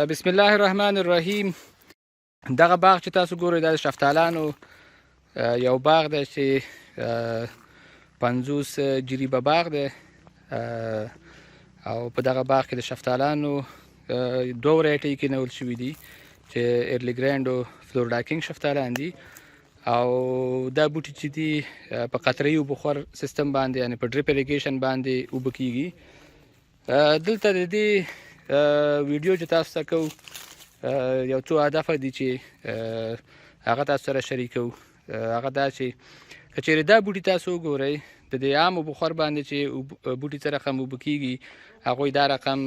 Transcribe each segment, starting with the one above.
بسم الله الرحمن الرحیم. دغه باغ چې تاسو ګورئ دا د شفتالانو یو باغ دی چې 50 جریبه باغ دی او په دغه باغ کې د شفتالانو دوه ورایټۍ کېنول شوي دي چې ارلی ګرینډ او فلورډا کینګ شفتالان دي او دا بوټي چې دي په قطره‌يي اوبو خور سیستم باندې یعنې په ډریپ اریګیشن باندې اوبه کېږي. دلته د دې ویډیو چې تاسو ته کوو یو څو هدف دي چې هغه تاسو سره شریکو. هغه دا چې که چیرې دا بوټي تاسو وګورئ د دې عام اوبو خور باندې چې بوټي څه رقم اوبه کېږي هغوی دا رقم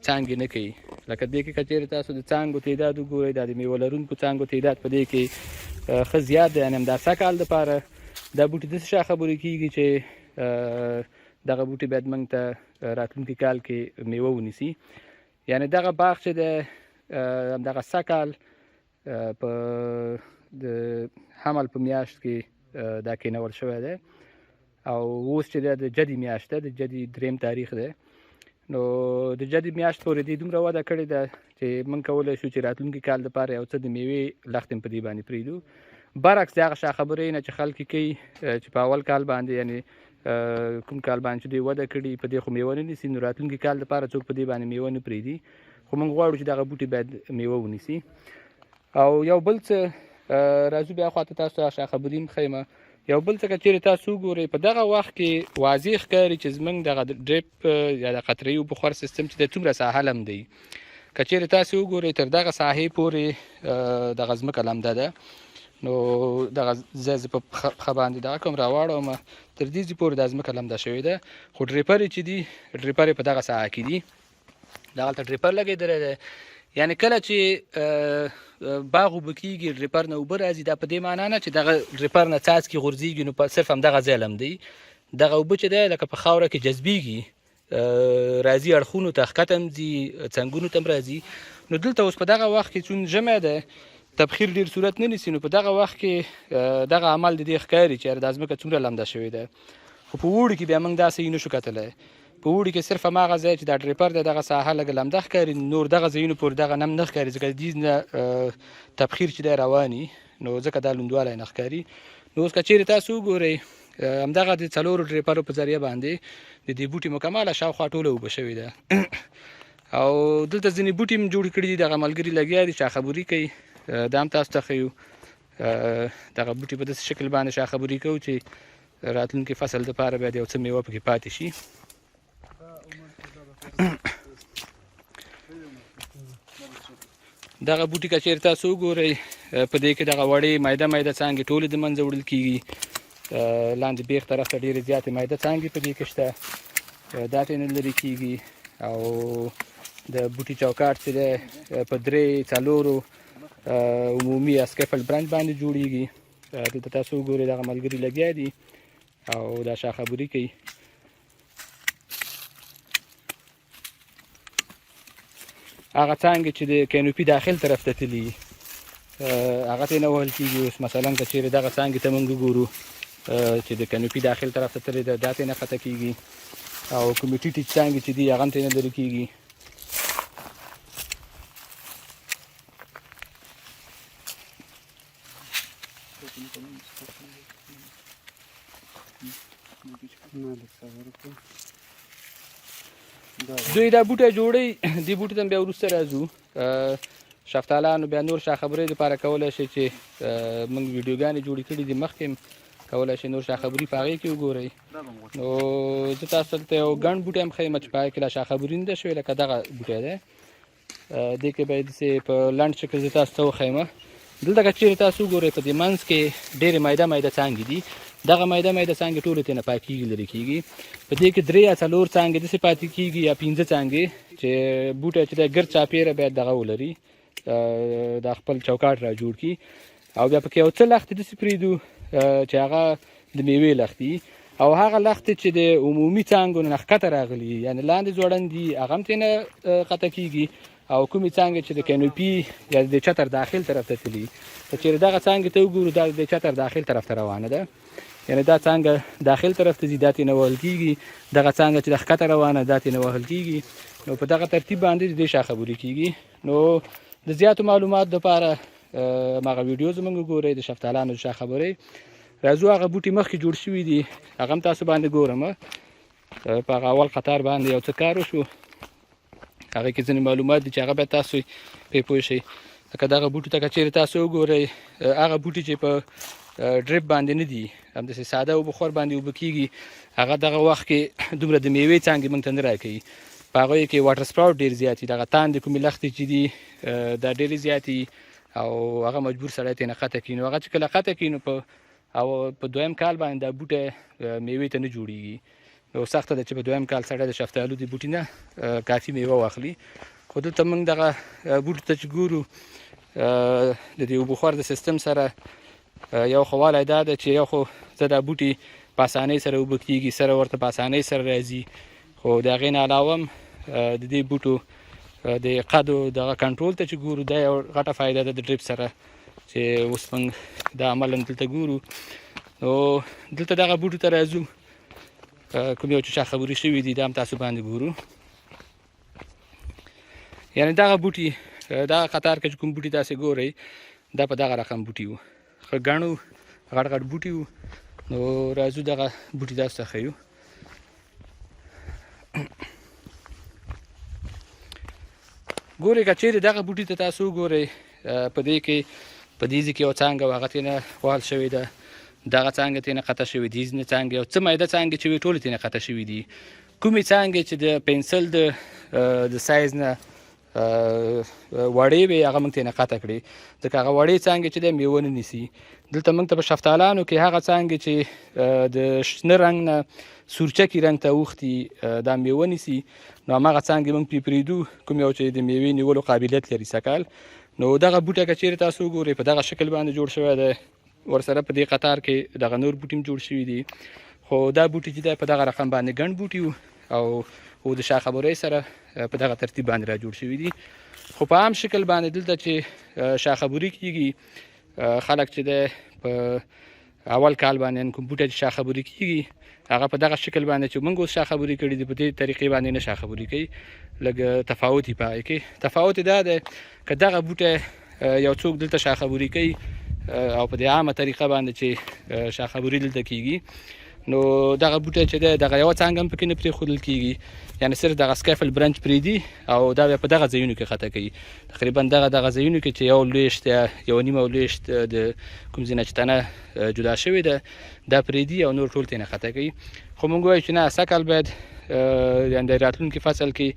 څانګې نه کوي. لکه دې کې که چیرې تاسو د څانګو تعداد وګورئ دا د میوه لرونکو څانګو تعداد په دې کې ښه زیات دی. یعنې همدا سږ کال دپاره دا بوټي داسې شا خبرې کېږي چې دغه بوټي باید موږ ته راتلونکي کال کې میوه ونیسي. یعنې دغه باغ چې دی همدغه سږ کال په د حمل په میاشت کې دا کېنول شوی دی او اوس چې دی د جدي میاشت ده، د جدي 3 تاریخ دی. نو د جدي میاشت پورې دې دومره وده کړې ده چې موږ کولی شو چې راتلونکي کال دپاره یو څه د میوې لښتې په دې باندې پرېږدو. برعکس د هغه شا خبرې نه چې خلک کوي چې په اول کال باندې یعنې کوم کال باندې چې دوی وده کړي په دې خو میوه نه نیسي، نو راتلونکي کال دپاره څوک په دې باندې میوه نه پرېږدي. خو موږ غواړو چې دغه بوټي باید میوه ونیسي. او یو بل څه راځو بیا خواته تاسو ته شا خبرې هم ښیم. یو بل څه که چیرې تاسو وګورئ په دغه وخت کې واضح ښکاري چې زموږ دغه ډریپ یا د قطره‌يي اوبو خور سیستم چې دی څومره ساحه لمدوي. که چیرې تاسو وګورئ تر دغه ساحې پورې دغه ځمکه لمده ده. نو دغه ځای زه په پښه باندې دغه کوم راواړوم تر دې ځای پورې دا ځمکه لمده شوې ده. خو ډریپر چې دي ډریپر یې په دغه ساحه کې دي، دغلته ډریپر لګېدلی دی. یعنې کله چې باغ اوبه کېږي ډریپر نه اوبه راځي دا په دې معنا نه چې دغه ډریپر نه څاڅکي غورځېږي نو صرف همدغه ځای لمدوي. دغه اوبه چې دی لکه په خاوره کې جذبېږي راځي اړخونو ته ښکته هم ځي څنګونو ته هم راځي. نو دلته اوس په دغه وخت کې چون ژمی دی تبخیر ډېر صورت نه نیسي، نو په دغه وخت کې دغه عمل د دې ښکاري چې دا ځمکه څومره لمده شوې ده. خو په اوړي کې بیا موږ دا صحیح نشو کتلی. په اوړي کې صرف هماغه ځای چې دا ډریپر دی دغه ساحه لږه لمده ښکاري، نور دغه ځایونو پورې دغه نم نه ښکاري ځکه د دې نه تبخیر چې دی روان وي نو ځکه دا لوندوالی نه ښکاري. نو اوس که چیرې تاسو وګورئ همدغه د 4 ډریپرو په ذریعه باندې د دې بوټي مکمله شاوخوا ټوله اوبه شوې ده. او دلته ځینې بوټي هم جوړ کړي دي، دغه ملګري لګیا دي شا خبري کوي. دا هم تاسو ته ښیو دغه بوټي په داسې شکل باندې شا خبري کوو چې راتلونکي فصل دپاره باید یو څه میوه پکې پاتې شي. دغه بوټي که چیرې تاسو وګورئ په دې کې دغه وړې مایده مایده څانګې ټولې د منځه وړل کېږي. لاندې بیخ طرف ته ډېرې زیاتې مایده څانګې په دې کې شته، دا ترې لرې کېږي. او د بوټي چوکاټ چې دی په 3-4 عمومي اسکیفلډ برانچ باندې جوړیږي. دلته تاسو وګورئ دغه ملګري لګیا دي او دا شا خبري کوي. هغه څانګې چې د کینوپي داخل طرف ته تلي هغه ترې نه وهل کېږي. اوس مثلا که چیرې دغه څانګې ته موږ وګورو چې د کینوپي داخل طرف ته تللی ده دا ترې نه ښکته کېږي او کومې ټیټې څانګې چې دي هغه هم ترې نه لرې کېږي. دوی دا بوټی جوړوي، دې بوټي ته بیا وروسته راځو. شفتالانو بیا نور شا خبرۍ دپاره کولی شئ چې موږ ویډیوګانې جوړې کړي دي مخکې کولی شئ نور شا خبري په هغې کې وګورئ. نو زه تاسو دلته یو ګڼ بوټی هم ښیم چې په هغې کې لا شا خبري نه ده شوې لکه دغه بوټی دی. دې کې باید داسې په لنډ شکل زه تاسو ته وښیم. دلته که چیرې تاسو وګورئ په دې منځ کې ډېرې مایده مایده څانګې دي. دغه مایده مایده څانګې ټولې ترې نه پاکېږي لرې کېږي. په دې کې 3 یا 4 څانګې داسې پاتې کېږي یا 5 څانګې چې بوټی چې دی ګرد چاپېره باید دغه ولري دا خپل چوکاټ را جوړ کړي. او بیا پکې یو څه لښتې داسې پرېږدو چې هغه د میوې لښتې او هغه لښتې چې د عمومي څانګو نه ښکته راغلي یعنې لاندې ځوړند دي هغه هم ترې نه قطع کېږي. او کومې څانګې چې د کینوپي یا د چتر داخل طرف ته تلي که چیرې دغه څانګې ته وګورو دا د چتر داخل طرف ته روانه ده. یعنې دا څانګه داخل طرف ته ځي دا ترېنه وهل کېږي، دغه څانګه چې د ښکته روانه دا ترېنه وهل کېږي. نو په دغه ترتیب باندې د دې شاخه بري کېږي. نو د زیاتو معلوماتو دپاره هغه ویډیو زموږ وګورئ د شفتالانو د شاخه برۍ. راځو هغه بوټي مخکې جوړ شوي دي هغه هم تاسو باندې ګورم. په هغه اول قطار باندې یو څه کار وشو، هغه کې ځینې معلومات دي چې هغه باید تاسو پرې پوه شئ. لکه دغه بوټي ته که چېرې تاسو وګورئ، هغه بوټي چې په ډریپ باندې نه دي، همداسې ساده اوبه خور باندې اوبه کېږي، هغه دغه وخت کې دومره د میوې څانګې موږ ته نه راکوي. په هغوی کې واټر سپراوټ ډېر زیات دي، دغه تاندې کومې لښتې چې دي دا ډېرې زیاتې او هغه مجبور سړی ترېنه قطع کړي. نو هغه چې کله قطع کړي نو په دویم کال باندې دا بوټی میوې ته نه جوړېږي. نو سخته ده چې په دویم کال سړی د شفتالو د بوټي نه کافي میوه واخلي. خو دلته موږ دغه بوټي ته چې ګورو د دې اوبهخور د سیستم سره یو ښه والی دا ده چې یو خو زه دا بوټي په اسانۍ سره اوبه کېږي، سره ورته په اسانۍ سره راځي. خو د هغې نه علاوه هم د دې بوټو د قدو دغه کنټرول ته چې ګورو دا یو غټه فایده ده د ډریپ سره چې اوس موږ دا عملا دلته ګورو. نو دلته دغه بوټو ته راځو، کوم یو چې شاخه بري شوي دي دا هم تاسو باندې ګورو. یعنې دغه بوټي دغه قطار کې چې کوم بوټي تاسې ګورئ دا په دغه رقم بوټي وو، ښه ګڼ وو، غټ غټ بوټي وو. نو راځو دغه بوټي تاسو ته ښیو. ګورئ که چېرې دغه بوټي ته تاسو وګورئ، په دې کې په دې ځای کې یو څانګه وه هغه ترېنه وهل شوې ده، دغه څانګه ترېنه قطع شوې دي، ځینې څانګې یو څه میده څانګې چې وي ټولې ترېنه قطع شوي دي. کومې څانګې چې د پنسل د سایز نه وړې وې هغه موږ ترېنه قطع کړې، ځکه هغه وړې څانګې چې دی میوه نه نیسي. دلته موږ ته په شفتالانو کې هغه څانګې چې د شنه رنګ نه سورچکي رنګ ته اوښتي دا میوه نیسي، نو هماغه څانګې موږ پرې پرېږدو کوم یو چې د میوې نیولو قابلیت لري سږکال. نو دغه بوټی که چېرې تاسو وګورئ په دغه شکل باندې جوړ شوی دی، ورسره په دې قطار کې دغه نور بوټي هم جوړ شوي دي. خو دا بوټي چې دی په دغه رقم باندې ګڼ بوټي وو او د شاخه برۍ سره په دغه ترتیب باندې را جوړ شوي دي. خو په عام شکل باندې دلته چې شاخه بري کېږي، خلک چې دی په اول کال باندې کوم بوټی چې شاخه بري کېږي هغه په دغه شکل باندې چې موږ اوس شاخه بري کړي دي په دې طریقې باندې نه شاخه بري کوي. لږ تفاوت یې په هغې کې تفاوت دا دی که دغه بوټی یو څوک دلته شاخه بري کوي او په دې عامه طریقه باندې چې شاخه بري دلته کېږي، نو دغه بوټی چې دی دغه یوه څانګه هم پکې نه پرېښودل کېږي، یعنې صرف دغه سکیفل برنچ پرېږدي او دا بیا په دغه ځایونو کې قطع کوي. تقریبا دغه ځایونو کې چې یو لویشت یا یو نیمه لویشت د کوم ځای نه چې تنه جدا شوې ده دا پرېږدي او نور ټول ترېنه قطع کوي. خو موږ وایو چې نه سږکال باید یعنې د راتلونکي فصل کې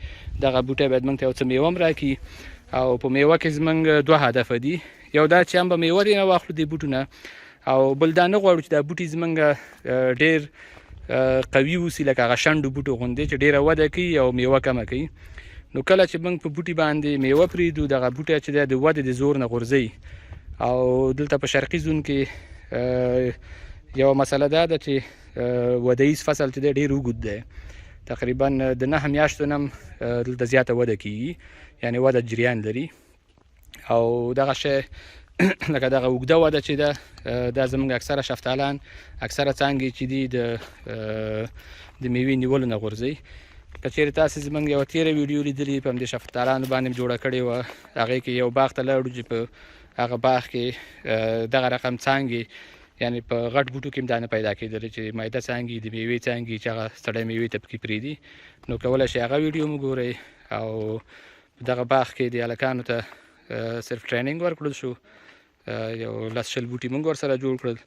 دغه بوټی باید موږ ته یو څه میوه هم راکړي. او په میوه کې زموږ دوه هدفه دي، یو دا چې هم به میوه ترېنه واخلو دې بوټو نه، او بل دا نه غواړو چې دا بوټي زموږ ډېر قوي اوسي لکه هغه شنډو بوټو غوندې چې ډېره وده کوي او میوه کمه کوي. نو کله چې موږ په بوټي باندې میوه پرېږدو دغه بوټی چې دی د ودې د زور نه غورځوي. او دلته په شرقي زون کې یوه مسله دا ده چې ودهیز فصل چې دی ډېر اوږد دی، تقریبا د 9 میاشتو نه هم دلته زیاته وده کېږي، یعنې وده جریان لري. او دغه شی لکه دغه اوږده وده چې ده دا زموږ اکثره شفتالان اکثره څانګې چې دي د میوې نیولو نه غورځوي. که چېرې تاسې زموږ یوه تېره ویډیو لیدلې په همدې شفتالانو باندې م جوړه کړې وه، هغې کې یو باغ ته لاړو چې په هغه باغ کې دغه رقم څانګې یعنې په غټ بوټو کې هم دا نه پیدا کېدلې چې مایده څانګې د میوې څانګې چې هغه سړی میوې ته پکې پرېږدي. نو کولی شئ هغه ویډیو م وګورئ. او په دغه باغ کې د هلکانو ته صرف ټریننګ ورکړل شو، یو 10-20 بوټي موږ ورسره جوړ کړل،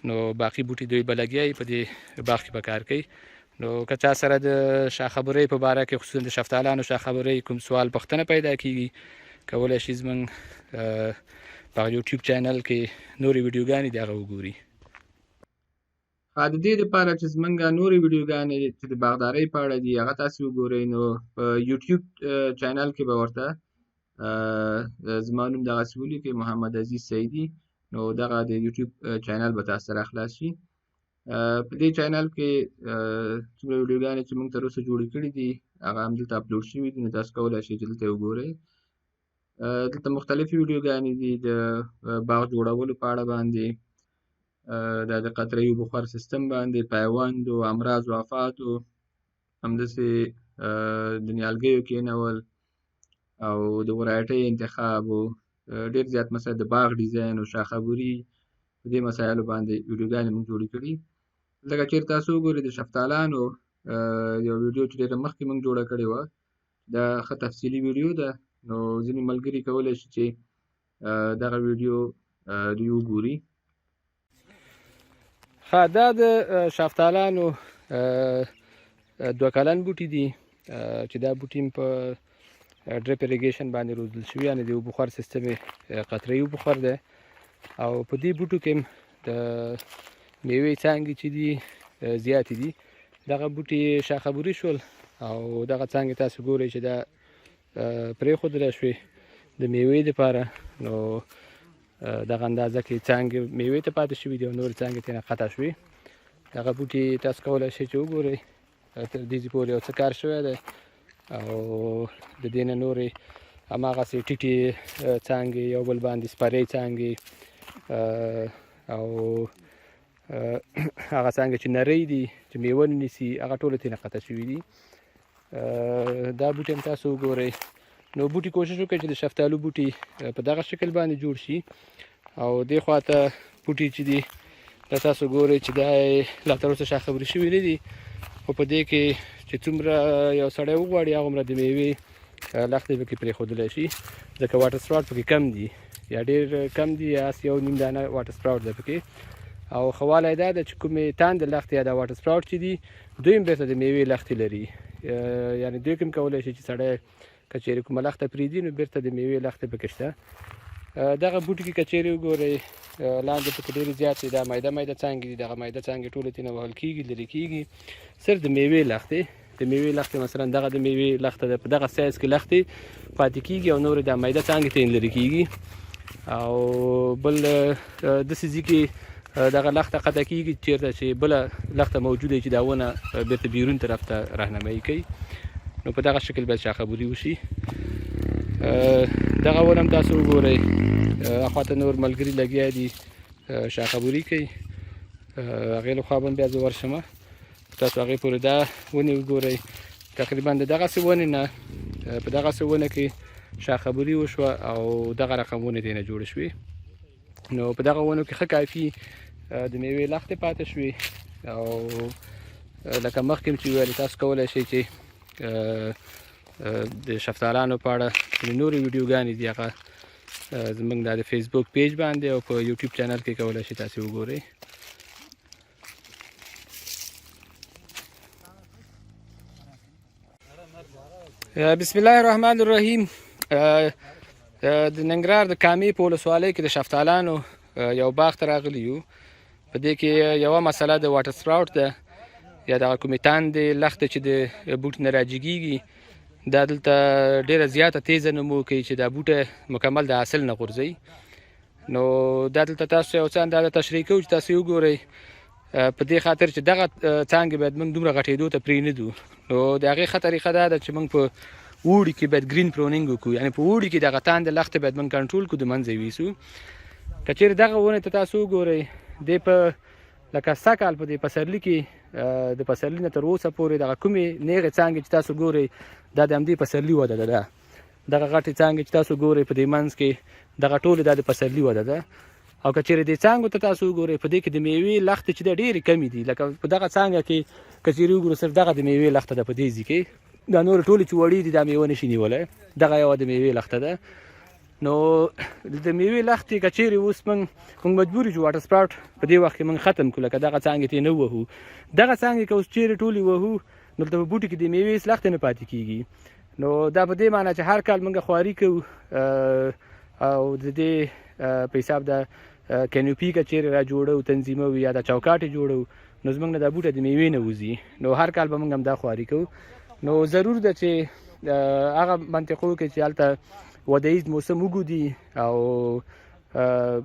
نو باقي بوټي دوی به لګیا یي په دې باغ کې به کار کوي. نو که چا سره د شاخه برۍ په باره کې خصوصا د شفتالانو شاخه برۍ کوم سوال پوښتنه پیدا کېږي، کولی شي زموږ په یوټیوب چینل کې نورې ویډیوګانې دي هغه وګوري. د دې دپاره چې زموږ نورې ویډیوګانې چې د باغدارۍ په اړه دي هغه تاسې وګورئ، نو په یوټیوب چینل کې به ورته زما نوم دغسې ولیکئ محمد عزیز سعیدي، نو دغه د یوټیوب چینل به تاسو سره خلاص شي. په دې چینل کې څومره ویډیوګانې چې موږ تر اوسه جوړې کړي دي هغه همدلته اپلوډ شوي دي، نو تاسو کولی شئ چې دلته یې وګورئ. دلته مختلفې ویډیوګانې دي د باغ جوړولو په اړه باندې، دا د قطرهیي بخار سیستم باندې پیوند و امراض و آفاتو همداسې د نیالګیو کېنول او د ورایټۍ انتخاب و ډېر زیات مثلا د باغ ډیزاین او شاخبري په دې مسایلو باندې ویډیوګانې موږ جوړې کړي. لکه چېرې تاسو وګورئ د شفتالانو یو ویډیو چې ډېره مخکې موږ جوړه کړې وه دا ښه تفصیلي ویډیو ده نو ځینې ملګري کولی شي چې دغه ویډیو دوی وګوري. دا د شفتالانو 2 کلن بوټي دي چې دا بوټي په ډریپ اریګیشن باندې روزل شوي یعنې د بخار سیستم قطرهیي بخار دی او په دې بوټو کې د میوې څانګې چې دي زیاتې دي. دغه بوټي شاخبري شول او دغه څانګې تاسو ګورئ چې دا پرېښودلی شوې د میوې دپاره نو دغه اندازه کې څانګې میوې ته پاتې شوي دي او نورې څانګې ترېنه قطع شوي. دغه بوټي تاسو کولی شئ چې وګورئ تر دې پورې یو څه کار شوی دی او د دې نه نورې هماغسې ټیټې څانګې یو بل باندې سپرې څانګې او هغه څانګې چې نرۍ دي چې میوه نه نیسي هغه ټولې ترېنه قطع شوي دي. دا بوټي هم تاسو وګورئ نو بوټي کوشش وکړئ چې د شفتالو بوټي په دغه شکل باندې جوړ شي او دې خوا ته بوټي چې دي دا تاسو ګورئ چې دا لا تر اوسه شاخبري شوي نه دي خو په دې کې چې څومره یو سړی وغواړي هغومره د میوې لښتې پکې پرېښودلی شي ځکه واټر سپراوټ پکې کم دي یا ډېر کم دي یا 1.5 دانه واټر سپراوټ ده پکې او ښه والی دا ده چې کومې تاندې لښتې یا دا واټر سپراوټ چې دي دوی هم بېرته د میوې لښتې لري یعنې دوی هم کولی شي چې سړی که چېرې کومه لښته پرېږدي نو بېرته د میوې لښتې پکې شته. دغه بوټي کې که چېرې وګورئ لاندې پکې ډېرې زیاتې دا میده میده څانګې دي دغه میده څانګې ټولې ترېنه وهل کېږي لرې کېږي صرف د میوې لښتې د میوې لښتې مثلا دغه د میوې لښته ده په دغه سایز کې لښتې پاتې کېږي او نورې دا میده څانګې ترېنه لرې کېږي او بل داسې ځي کې دغه لښته قطع کېږي چېرته چې بله لښته موجوده وي چې دا ونه بېرته بیرون طرف ته راهنمایي کوي نو په دغه شکل باید شاخبري وشي. دغه ونه هم تاسو وګورئ اخوا ته نور ملګري لګیا دي شاخبري کوي هغې له خوا به هم بیا زه ورشمه تاسو هغې پورې دا ونې وګورئ تقریبا د دغسې ونې نه په دغسې ونه کې شاخبري وشوه او دغه رقم ونې ترېنه جوړې شوې نو په دغه ونو کې ښه کافي د میوې لښتې پاتې شوې او لکه مخکې چې ویل تاسو کولی شئ چې د شفتالانو په اړه نورې ویډیوګانې دي هغه زموږ د فیسبوک پیج باندې او په یوټیوب چینل کې کولی شئ تاسې وګورئ. بسم الله الرحمن الرحیم. د ننګرهار د کامې په ولسوالۍ کې د شفتالانو یو باغ ته راغلي یو. په دې کې یوه مسله د واټر سپراوټ ده یا دغه کومې تاندې لښته چې د بوټي نه راجګېږي دا دلته ډېره زیاته تیزه نمو کوي چې دا بوټی مکمل د حاصل نه غورځوي نو دا دلته تاسو یو څه اندازه تشریح کوو چې تاسو یې وګورئ په دې خاطر چې دغه څانګې باید موږ دومره غټېدو ته پرېنږدو نو د هغې ښه طریقه دا ده چې موږ په اوړي کې باید ګرین پرونینګ وکړو یعنې په اوړي کې دغه تاندې لښتې باید موږ کنټرول کړو د منځه یې ویسو. که چېرې دغه ونې ته تاسو وګورئ دې په لکه سږکال په دې پسرلي کې د پسرلي نه تر اوسه پورې دغه کومې نیغې څانګې چې تاسو ګورئ دا د همدې پسرلي وده ده دغه غټې څانګې چې تاسو ګورئ په دې منځ کې دغه ټولې دا د پسرلي وده ده او که چېرې دې څانګو ته تاسو وګورئ په دې کې د میوې لښتې چې ده ډېرې کمې دي لکه په دغه څانګه کې که چېرې وګورو صرف دغه د میوې لښته ده په دې ځي کې دا نورې ټولې چې وړې دي دا میوه نشي نیولی دغه یوه د میوې لښته ده نو د میوې لښتې که چېرې اوس موږ مجبور یو چې واټر سپراوټ په دې وخت کې موږ ختم کړو لکه دغه څانګې ته یې نه ووهو دغه څانګې که اوس چېرې ټولې ووهو نو دلته په بوټي کې د میوې هېڅ لښتې نه پاتې کېږي نو دا په دې معنی چې هر کال موږ خواري کوو او د دې په حساب د کینوپي که چېرې را جوړو تنظیموو یا د چوکاټ یې جوړو نو زموږ نه دا بوټی د میوې نه وځي نو هر کال به موږ هم دا خواري کوو نو ضرور ده چې هغه منطقو کې چې هلته ودهیز موسم وګودي او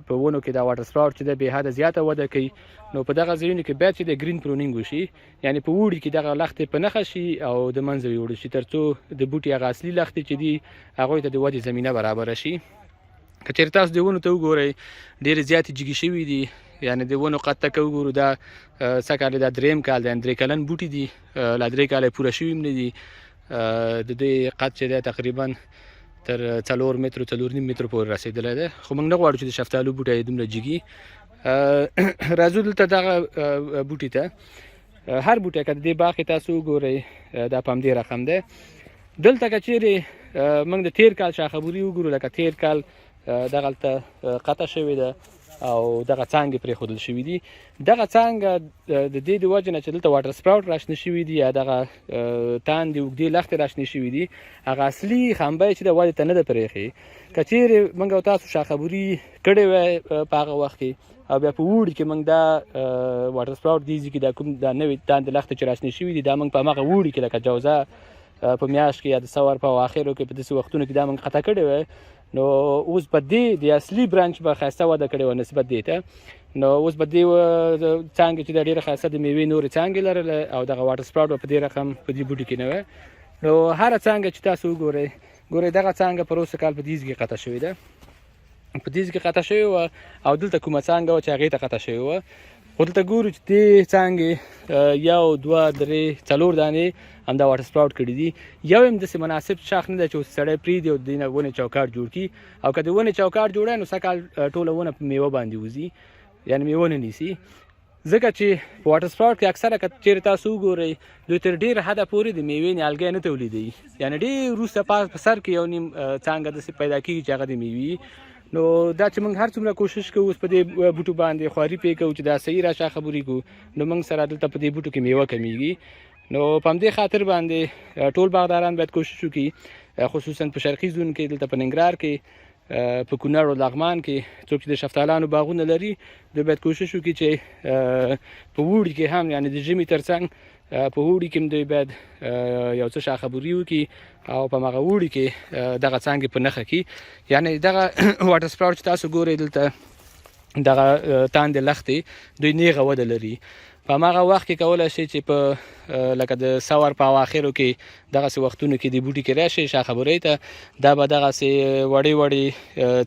په ونو کې دا واټر سپراوټ چې ده بې حده زیاته وده کوي نو په دغه ځایونو کې باید چې د ګرین پرونینګ وشي یعنې په اوړي کې دغه لښتې په نښه شي او د منځه یوړل شي تر څو د بوټي هغه اصلي لښتې چې دي هغوی ته د ودې زمینه برابره شي. که چېرې تاسو د ونو ته وګورئ ډېرې زیاتې جګې شوي دي یعنې د ونو قد ته که وګورو دا څه کال دا 3 کال دی، 3 کلن بوټي دي، لا 3 کاله پوره شوي هم نه دي. د دوی قد چې دی تقریبا تر 4 مترو 4.5 مترو پورې رسېدلی دی. خو موږ نه غواړو چې د شفتالو بوټی دومره جګي. راځو دلته دغه بوټي ته. هر بوټی که د دې باغ کې تاسو وګورئ دا په همدې رقم دی. دلته که چیرې موږ د تیر کال شاخبوري وګورو، لکه تیر کال دغلته قطع شوې ده او دغه څانګې پرېښودل شوي دي. دغه څانګه د دې د وجې نه چې دلته واټر سپراوټ راشنه شوي دي یا دغه تاندې اوږدې لښتې راشنې شوي دي، هغه اصلي خنبی چې د ودې ته نه ده پرېښې. که چیرې موږ او تاسو شاخبوري کړې وای په هغه وخت کې او بیا په اوړي کې موږ دا واټر سپراوټ دې ځای کې دا کوم دا نوې تاندې لښتې چې راشنې شوي دي، دا موږ په هماغه اوړي کې لکه جوزه په میاشت کې یا د سور په اواخرو کې په داسې وختونو کې دا موږ قطع کړې وای، نو اوس به دې د اصلي برانچ به ښایسته وده کړې وه نسبت دې ته. نو اوس به دې څانګې چې دا ډېره ښایسته د میوې نورې څانګې لرله او دغه واټر سپراوټ به په دې رقم په دې بوټي کې نه وی. نو هره څانګه چې تاسو وګورئ، ګورئ دغه څانګه په روسته کال په دې کې قطع شوې ده، په دې کې قطع شوې وه او دلته کومه څانګه وه چې هغې ته قطع شوې وه. خو دلته ګورو چې دې څانګې 1 2 3 4 دانې همدا واټر سپراوټ کړي دي. یو هم داسې مناسب شاخ نه دی چې اوس سړی پرېږدي او د دې نه ونې چوکاټ جوړ کړي، او که د ونې چوکاټ جوړی نو سږ کال ټوله ونه په میوه باندې وځي، یعنې میوه نه نیسي. ځکه چې په واټر سپراوټ کې اکثره که چېرې تاسو وګورئ دوی تر ډېر حده پورې د میوې نیالګی نه تولیدوي، یعنې ډېر وروسته په سر کې یو نیم څانګه داسې پیدا کېږي چې هغه د میوې. نو دا چې موږ هر څومره کوشش کوو اوس په دې بوټو باندې خواري پرې کوو چې دا صحیح را شاخبوري کوو، نو موږ سره دلته په دې بوټو کې میوه کمیږي. نو په همدې خاطر باندې ټول باغداران باید کوشش وکړي، خصوصا په شرقي زون کې دلته په ننګرهار کې، په کونړ او لغمان کې څوک چې د شفتالانو باغونه لري دوی باید کوشش وکړي چې په اوړي کې هم، یعنې د ژمي تر څنګ په اوړي کې هم دوی باید یو څه شاخبوري وکړي او په هماغه اوړي کې دغه څانګې په نښه کړي. یعنې دغه واټر سپراوټ چې تاسو ګورئ دلته دغه تاندې لښتې دوی نیغه وده لري. په هماغه وخت کې کولی شئ چې په لکه د سور په اواخرو کې دغسې وختونو کې د بوټي کې راشئ شاخبورۍ ته، دا به دغسې وړې وړې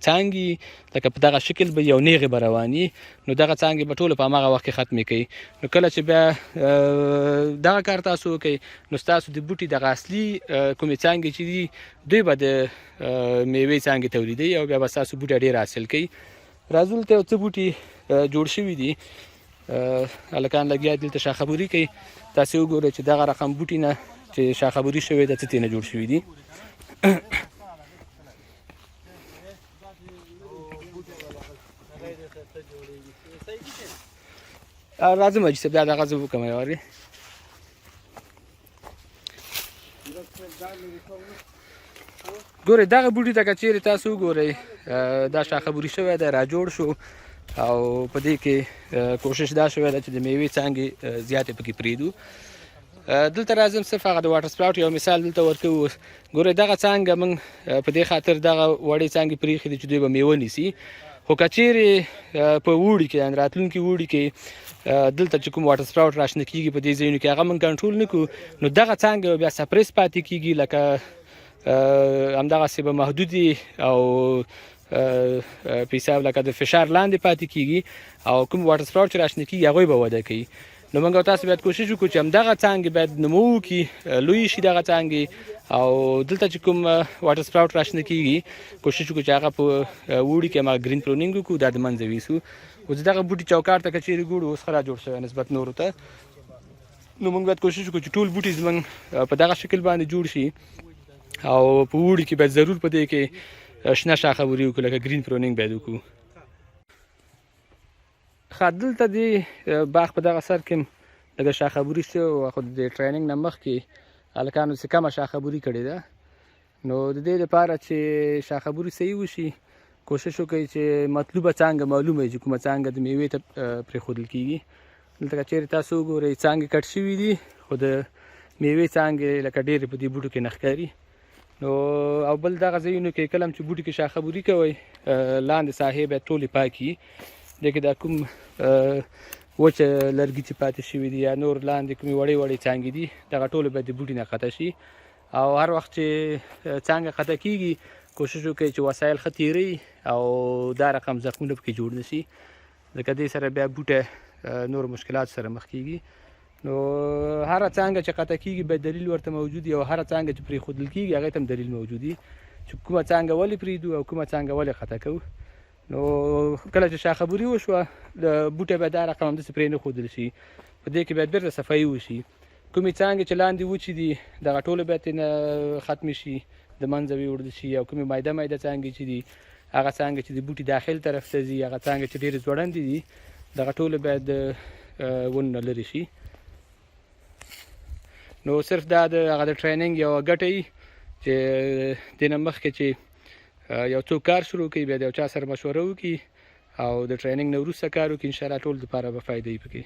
څانګې لکه په دغه شکل به یو نیغې به رواني، نو دغه څانګې به ټوله په هماغه وخت کې ختمې کوي. نو کله چې بیا دغه کار تاسو وکئ نو ستاسو د بوټي دغه اصلي کومې څانګې چې دي دوی به د میوې څانګې تولیدوي او بیا به ستاسو بوټی ډېر حاصل کوي. راځو دلته یو څه بوټي جوړ شوي دي، هلکان لګیا دلته شاخبوري کوي. تاسې وګورئ چې دغه رقم بوټي نه چې شاخبوري شوی ده څه ترې نه جوړ شوي دي. راځم حاجي صاحب دا دغه زه وکړم یوارې. ګورئ دغه بوټي ته که چېرې تاسو وګورئ دا شاخبوري شوی دی، را جوړ شو او په دې کې کوشش دا شوی ده چې د میوې څانګې زیاتې پکې پرېږدو. دلته راځم صرف هغه د واټر سپراوټ یو مثال دلته ورکوو. ګورئ دغه څانګه موږ په دې خاطر دغه وړې څانګې پرېښې دي چې دوی به میوه نیسي. خو که چېرې په اوړي کې یعنې راتلونکي اوړي کې دلته چې کوم واټر سپراوټ راشنه کېږي په دې ځایونو کې هغه موږ کنټرول نه کړو، نو دغه څانګه بیا سپریس پاتې کېږي، لکه همدغسې به محدودې او په حساب لکه د فشار لاندې پاتې کېږي او کوم واټر سپراوټ چې راشنه کېږي هغوی به وده کوي. نو موږ او تاسو باید کوشش وکړو چې همدغه څانګې باید نمو وکړي، لوی شي دغه څانګې، او دلته چې کوم واټر سپراوټ راشنه کېږي کوشش وکړو چې هغه په اوړي کې هماغه ګرین پرونینګ وکړو، دا د منځه ویسو. اوس دغه بوټي چوکاټ ته که چېرې ګورو اوس ښه را جوړ شوی نسبت نورو ته، نو موږ باید کوشش وکړو چې ټول بوټي زموږ په دغه شکل باندې جوړ شي او په اوړي کې باید ضرور په دې کې شنه شاخبوري وکړو، لکه ګرین پرونینګ باید وکړو. ښه دلته د باغ په دغه سر کې لږه شاخبوري شوې، خو د ټریننګ نه مخکې هلکانو څه کمه شاخبوري کړې ده. نو د دې لپاره چې شاخبوري صحیح وشي کوشش وکړئ چې مطلوبه څانګه معلومه وي چې کومه څانګه د میوې ته پرېښودل کېږي. دلته که چېرې تاسو وګورئ څانګې کټ شوي دي خو د میوې څانګې لکه ډېرې په دې بوټو کې نه ښکاري. نو او بل دغه ځایونو کې کله هم چې بوټي کې شاخبوري کوئ لاندې ساحې باید ټولې پاکې، دې کې دا کوم وچه لرګي چې پاتې شوي دي یا نور لاندې کومې وړې وړې څانګې دي دغه ټولې باید د بوټي نه قطع شي. او هر وخت چې څانګه قطع کېږي کوشش وکړئ چې وسایل ښه تیروي او دا رقم زخمونه پکې جوړ نه شي. ځکه دې سره بیا بوټی نور مشکلات سره مخ کیږي. نو هره څانګه چې قطع کیږي باید دلیل ورته موجود وي، او هره څانګه چې پرېښودل کیږي هغې ته هم دلیل موجود وي چې کومه څانګه ولې پرېږدو او کومه څانګه ولې قطع کوو. نو کله چې شاخبوري وشوه د بوټی باید دا رقم همداسې پرې نه ښودل شي، په دې کې باید بیرته صفایي وشي. کومې څانګې چې لاندې وچې دي دغه ټوله باید ترېنه ختمې شي، د منځه ویوړل شي، او کومې مایده مایده څانګې چې دي هغه څانګې چې د بوټي داخل طرف ته ځي، هغه څانګې چې ډېرې ځوړندې دي دغه ټوله باید ونونه لرې شي. نو صرف دا د هغه د ټریننګ یوه ګټه وي چې دې نه مخکې چې یو څوک کار شروع کوي بیا د یو چا سره مشوره وکړي او د ټریننګ نه وروسته کار وکړي، انشاءالله ټول دپاره به فایده وي پکې.